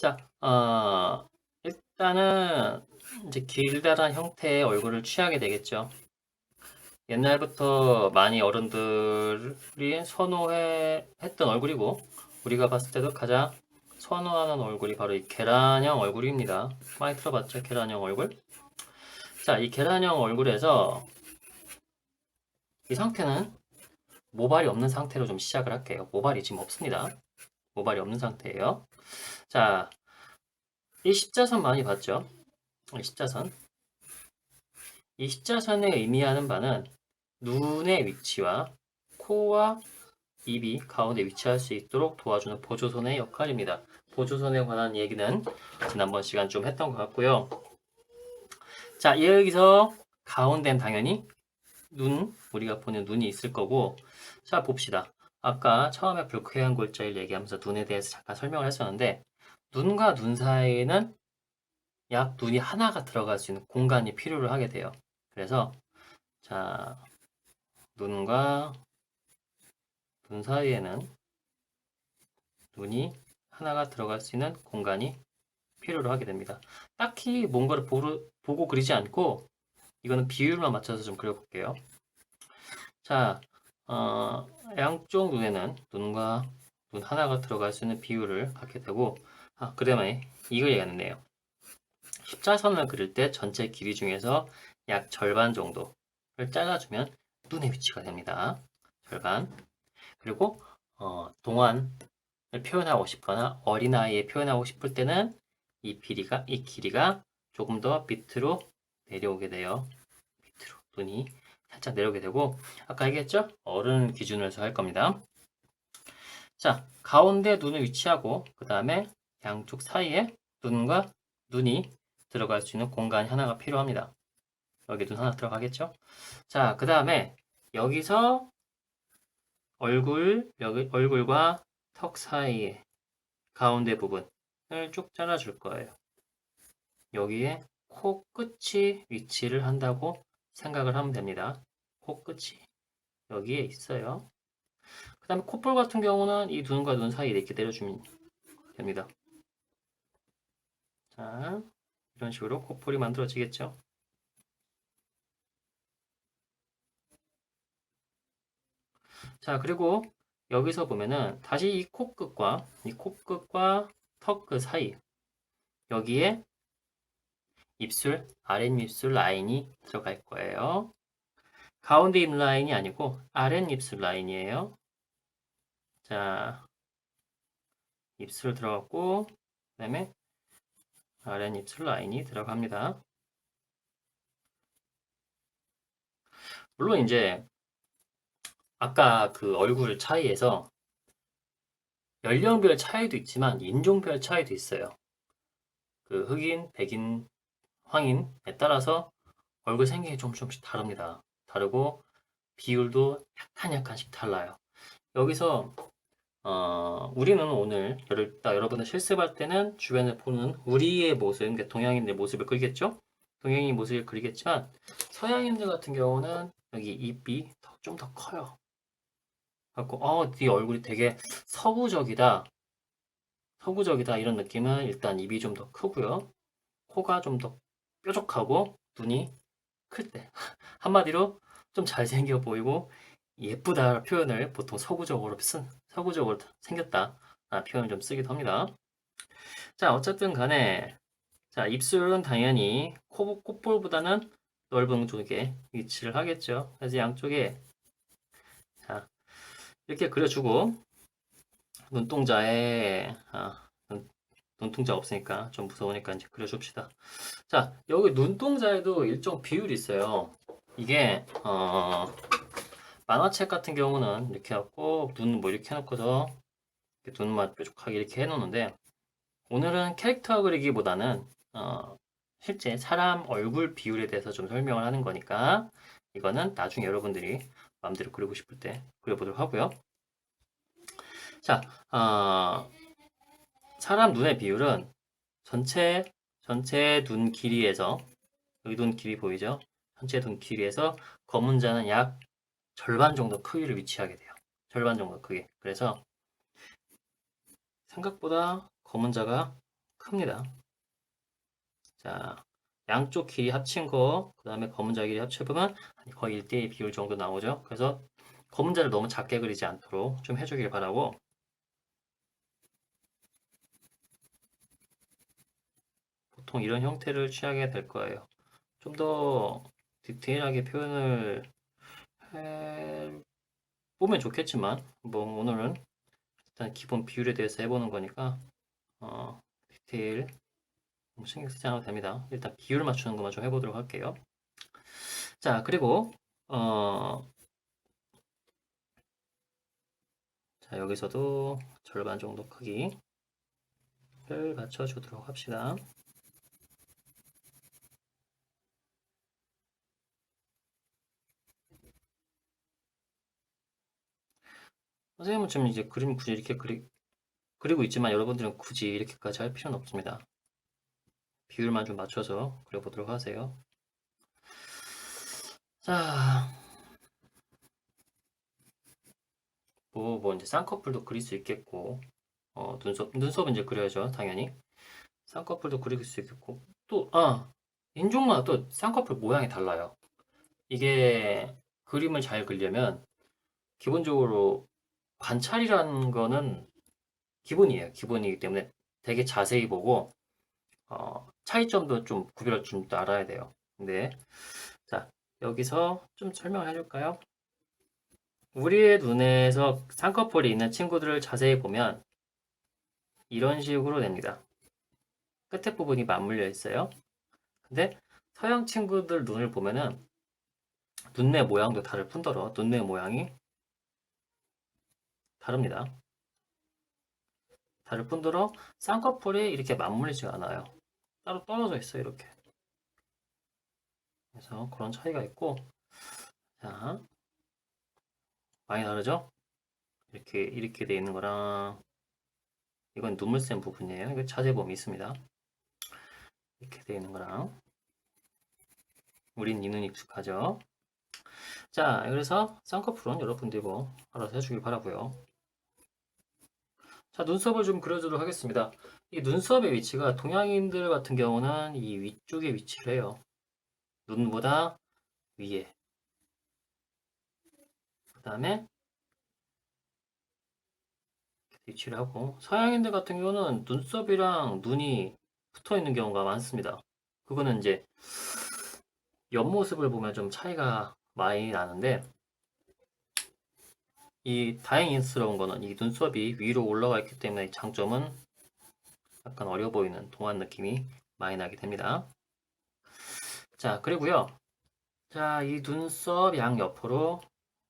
자, 일단은 이제 길다란 형태의 얼굴을 취하게 되겠죠. 옛날부터 많이 어른들이 선호했던 얼굴이고, 우리가 봤을 때도 가장 선호하는 얼굴이 바로 이 계란형 얼굴입니다. 많이 들어봤죠? 계란형 얼굴? 자, 이 계란형 얼굴에서 이 상태는 모발이 없는 상태로 좀 시작을 할게요. 모발이 지금 없습니다. 모발이 없는 상태예요. 자, 이 십자선 많이 봤죠? 이 십자선. 이 십자선의 의미하는 바는 눈의 위치와 코와 입이 가운데 위치할 수 있도록 도와주는 보조선의 역할입니다. 보조선에 관한 얘기는 지난번 시간 좀 했던 것 같고요. 자, 여기서 가운데는 당연히 우리가 보는 눈이 있을 거고, 자, 봅시다. 아까 처음에 불쾌한 골자를 얘기하면서 눈에 대해서 잠깐 설명을 했었는데, 눈과 눈 사이에는 약 눈이 하나가 들어갈 수 있는 공간이 필요를 하게 돼요. 그래서, 자, 눈과 눈 사이에는 눈이 하나가 들어갈 수 있는 공간이 필요로 하게 됩니다. 딱히 뭔가를 보고 그리지 않고 이거는 비율만 맞춰서 좀 그려볼게요. 자, 양쪽 눈에는 눈과 눈 하나가 들어갈 수 있는 비율을 갖게 되고, 그 다음에 이걸 얘기하는데요. 십자선을 그릴 때 전체 길이 중에서 약 절반 정도를 잘라주면 눈의 위치가 됩니다. 절반. 그리고 동안을 표현하고 싶거나 어린아이에 표현하고 싶을 때는 이 길이가 조금 더 밑으로 내려오게 돼요. 밑으로 눈이 살짝 내려오게 되고, 아까 얘기했죠? 어른 기준으로 해서 할 겁니다. 자, 가운데 눈을 위치하고 그 다음에 양쪽 사이에 눈과 눈이 들어갈 수 있는 공간이 하나가 필요합니다. 여기 눈 하나 들어가겠죠? 자, 그 다음에 여기서 얼굴과 턱 사이에 가운데 부분을 쭉 잘라줄 거예요. 여기에 코끝이 위치를 한다고 생각을 하면 됩니다. 코끝이 여기에 있어요. 그 다음에 콧볼 같은 경우는 이 눈과 눈 사이에 이렇게 내려주면 됩니다. 자, 이런 식으로 콧볼이 만들어지겠죠. 자, 그리고 여기서 보면은 다시 이 코끝과 턱 그 사이 여기에 아랫입술 라인이 들어갈 거예요. 가운데 입 라인이 아니고 아랫입술 라인이에요. 자, 입술 들어갔고, 그 다음에 아랫입술 라인이 들어갑니다. 물론 이제 아까 그 얼굴 차이에서 연령별 차이도 있지만 인종별 차이도 있어요. 그 흑인, 백인, 황인에 따라서 얼굴 생김이 조금씩 다릅니다. 다르고 비율도 약간씩 달라요. 여기서 우리는 오늘 여러분들 실습할 때는 주변을 보는 우리의 모습, 그러니까 동양인의 모습을 그리겠죠? 동양인 모습을 그리겠지만 서양인들 같은 경우는 여기 입이 좀 더 커요. 갖고 네 얼굴이 되게 서구적이다. 서구적이다 이런 느낌은 일단 입이 좀 더 크고요. 코가 좀 더 뾰족하고 눈이 클 때. 한마디로 좀 잘생겨 보이고 예쁘다 표현을 보통 서구적으로 생겼다 표현을 좀 쓰기도 합니다. 자, 어쨌든 간에 자, 입술은 당연히 콧볼보다는 넓은 쪽에 위치를 하겠죠. 그래서 양쪽에 자, 이렇게 그려주고 눈동자에 눈동자 없으니까 좀 무서우니까 이제 그려줍시다. 자, 여기 눈동자에도 일정 비율이 있어요. 이게 만화책 같은 경우는 이렇게 해갖고 눈 뭐 이렇게 해놓고서 눈만 뾰족하게 이렇게 해놓는데 오늘은 캐릭터 그리기보다는 실제 사람 얼굴 비율에 대해서 좀 설명을 하는 거니까 이거는 나중에 여러분들이 마음대로 그리고 싶을 때 그려보도록 하고요. 자, 사람 눈의 비율은 전체 눈 길이에서 여기 눈 길이 보이죠? 전체 눈 길이에서 검은 자는 약 절반 정도 크기를 위치하게 돼요. 절반 정도 크기. 그래서 생각보다 검은 자가 큽니다. 자, 양쪽 길이 합친 거, 그 다음에 검은자 길이 합쳐보면 거의 1대1 비율 정도 나오죠. 그래서 검은자를 너무 작게 그리지 않도록 좀 해주길 바라고, 보통 이런 형태를 취하게 될 거예요. 좀 더 디테일하게 표현을 해 보면 좋겠지만, 뭐 오늘은 일단 기본 비율에 대해서 해보는 거니까 디테일 신경 쓰지 않아도 됩니다. 일단 비율 맞추는 것만 좀 해보도록 할게요. 자, 그리고 자, 여기서도 절반 정도 크기를 맞춰주도록 합시다. 선생님은 지금 이제 그림 굳이 이렇게 그리고 있지만 여러분들은 굳이 이렇게까지 할 필요는 없습니다. 비율만 좀 맞춰서 그려보도록 하세요. 자, 뭐 이제 쌍꺼풀도 그릴 수 있겠고, 눈썹은 이제 그려야죠, 당연히. 쌍꺼풀도 그릴 수 있겠고, 또, 인종마다 또 쌍꺼풀 모양이 달라요. 이게 그림을 잘 그리려면 기본적으로 관찰이라는 거는 기본이에요. 기본이기 때문에 되게 자세히 보고 차이점도 좀 구별할 줄 알아야 돼요. 근데 자, 여기서 좀 설명을 해줄까요? 우리의 눈에서 쌍꺼풀이 있는 친구들을 자세히 보면 이런 식으로 됩니다. 끝에 부분이 맞물려 있어요. 근데 서양 친구들 눈을 보면은 눈매 모양도 다를 뿐더러 눈매 모양이 다릅니다. 다를 뿐더러 쌍꺼풀이 이렇게 맞물리지가 않아요. 따로 떨어져 있어요, 이렇게. 그래서 그런 차이가 있고, 자, 많이 다르죠? 이렇게 돼 있는 거랑, 이건 눈물 샘 부분이에요. 이거 자세히 보면 있습니다. 이렇게 돼 있는 거랑, 우린 이 눈 익숙하죠? 자, 그래서 쌍꺼풀은 여러분들이 뭐 알아서 해주길 바라고요. 자, 눈썹을 좀 그려주도록 하겠습니다. 이 눈썹의 위치가 동양인들 같은 경우는 이 위쪽에 위치를 해요. 눈보다 위에. 그 다음에 위치를 하고, 서양인들 같은 경우는 눈썹이랑 눈이 붙어 있는 경우가 많습니다. 그거는 이제 옆모습을 보면 좀 차이가 많이 나는데, 이 다행스러운 거는 이 눈썹이 위로 올라가 있기 때문에 장점은 약간 어려 보이는 동안 느낌이 많이 나게 됩니다. 자, 그리고요. 자, 이 눈썹 양옆으로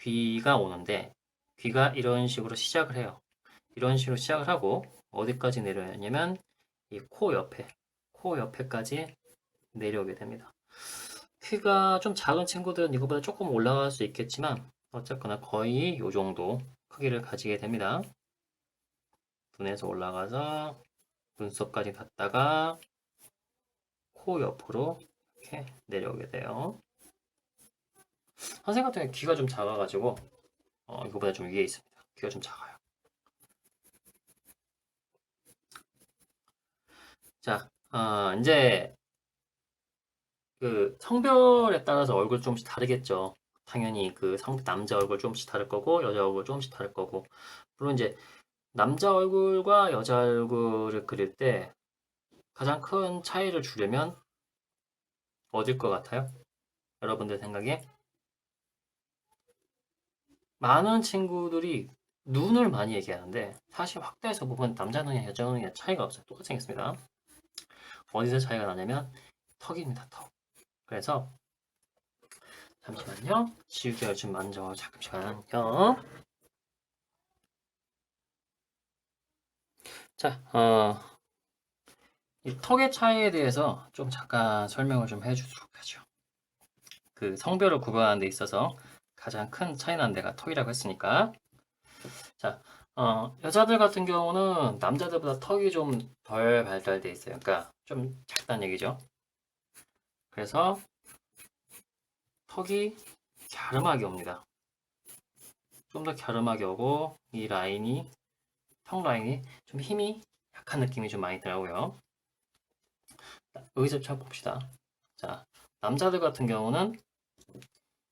귀가 오는데, 귀가 이런 식으로 시작을 해요. 이런 식으로 시작을 하고, 어디까지 내려오냐면, 이 코 옆에까지 내려오게 됩니다. 키가 좀 작은 친구들은 이거보다 조금 올라갈 수 있겠지만, 어쨌거나 거의 이 정도 크기를 가지게 됩니다. 눈에서 올라가서 눈썹까지 닿다가 코 옆으로 이렇게 내려오게 돼요. 선생님 같은 경우는 귀가 좀 작아가지고 이거보다 좀 위에 있습니다. 귀가 좀 작아요. 자, 이제 그 성별에 따라서 얼굴 조금씩 다르겠죠. 당연히 그 남자 얼굴 조금씩 다를 거고 여자 얼굴 조금씩 다를 거고, 물론 이제 남자 얼굴과 여자 얼굴을 그릴 때 가장 큰 차이를 주려면 어딜 것 같아요? 여러분들 생각에? 많은 친구들이 눈을 많이 얘기하는데 사실 확대해서 보면 남자 눈이나 여자 눈이 차이가 없어요. 똑같이 생겼습니다. 어디서 차이가 나냐면 턱입니다. 턱. 그래서 잠시만요. 지우개를 좀 만져. 잠시만요. 자, 이 턱의 차이에 대해서 좀 잠깐 설명을 좀 해주도록 하죠. 그 성별을 구분하는 데 있어서 가장 큰 차이 나는 데가 턱이라고 했으니까. 자, 여자들 같은 경우는 남자들보다 턱이 좀 덜 발달돼 있어요. 그러니까 좀 작다는 얘기죠. 그래서 턱이 갸름하게 옵니다. 좀 더 갸름하게 오고 이 라인이 턱 라인이 좀 힘이 약한 느낌이 좀 많이 들어요. 여기서 잘 봅시다. 자, 남자들 같은 경우는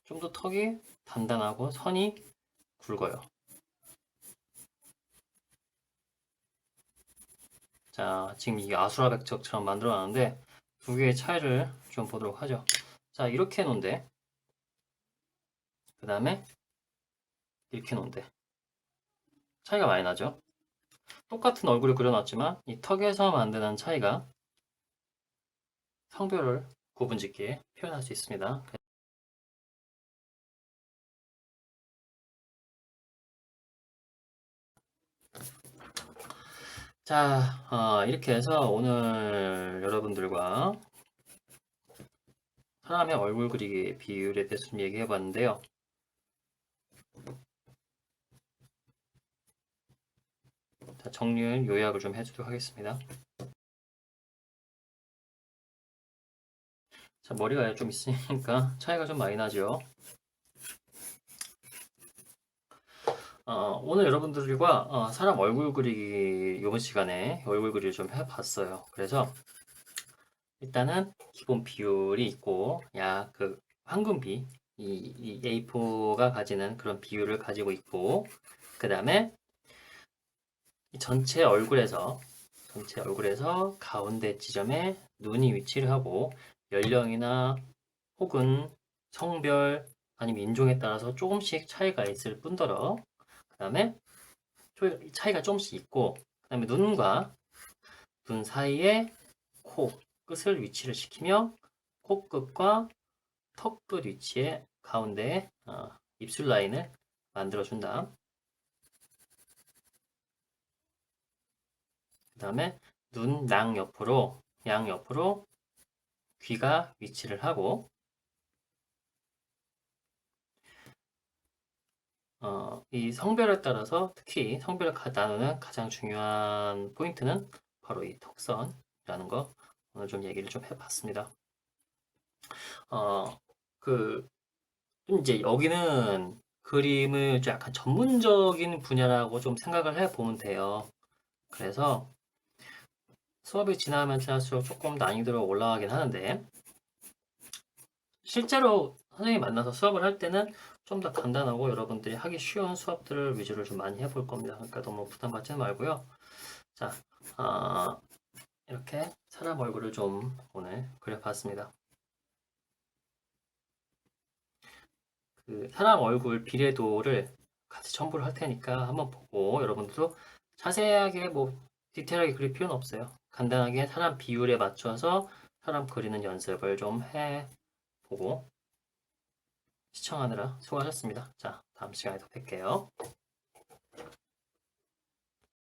좀 더 턱이 단단하고 선이 굵어요. 자, 지금 이게 아수라백척처럼 만들어놨는데 두 개의 차이를 좀 보도록 하죠. 자, 이렇게 놓은데 그 다음에 이렇게 놓은데 차이가 많이 나죠. 똑같은 얼굴을 그려놨지만 이 턱에서 만드는 차이가 성별을 구분짓게 표현할 수 있습니다. 자, 이렇게 해서 오늘 여러분들과 사람의 얼굴 그리기 비율에 대해서 좀 얘기해 봤는데요. 자, 정리를 요약을 좀 해주도록 하겠습니다. 자, 머리가 좀 있으니까 차이가 좀 많이 나죠. 오늘 여러분들과 사람 얼굴 그리기 이번 시간에 얼굴 그리기를 좀 해봤어요. 그래서 일단은 기본 비율이 있고 약 그 황금비 이 A4가 가지는 그런 비율을 가지고 있고 그 다음에 전체 얼굴에서 가운데 지점에 눈이 위치를 하고 연령이나 혹은 성별 아니면 인종에 따라서 조금씩 차이가 있을 뿐더러 그 다음에 차이가 조금씩 있고 그 다음에 눈과 눈 사이에 코 끝을 위치를 시키며 코끝과 턱끝 위치에 가운데에 입술 라인을 만들어준다. 그 다음에 눈 양옆으로 귀가 위치를 하고 이 성별에 따라서 특히 성별을 나누는 가장 중요한 포인트는 바로 이 턱선이라는 거 오늘 좀 얘기를 좀 해봤습니다. 그 이제 여기는 그림을 좀 약간 전문적인 분야라고 좀 생각을 해보면 돼요. 그래서 수업이 지나면 지날수록 조금 난이도가 올라가긴 하는데 실제로 선생님 만나서 수업을 할 때는 좀 더 간단하고 여러분들이 하기 쉬운 수업들을 위주로 좀 많이 해볼 겁니다. 그러니까 너무 부담 갖지 말고요. 자, 이렇게 사람 얼굴을 좀 오늘 그려봤습니다. 그 사람 얼굴 비례도를 같이 첨부를 할 테니까 한번 보고 여러분들도 자세하게 뭐 디테일하게 그릴 필요는 없어요. 간단하게 사람 비율에 맞춰서 사람 그리는 연습을 좀 해보고 시청하느라 수고하셨습니다. 자, 다음 시간에 또 뵐게요.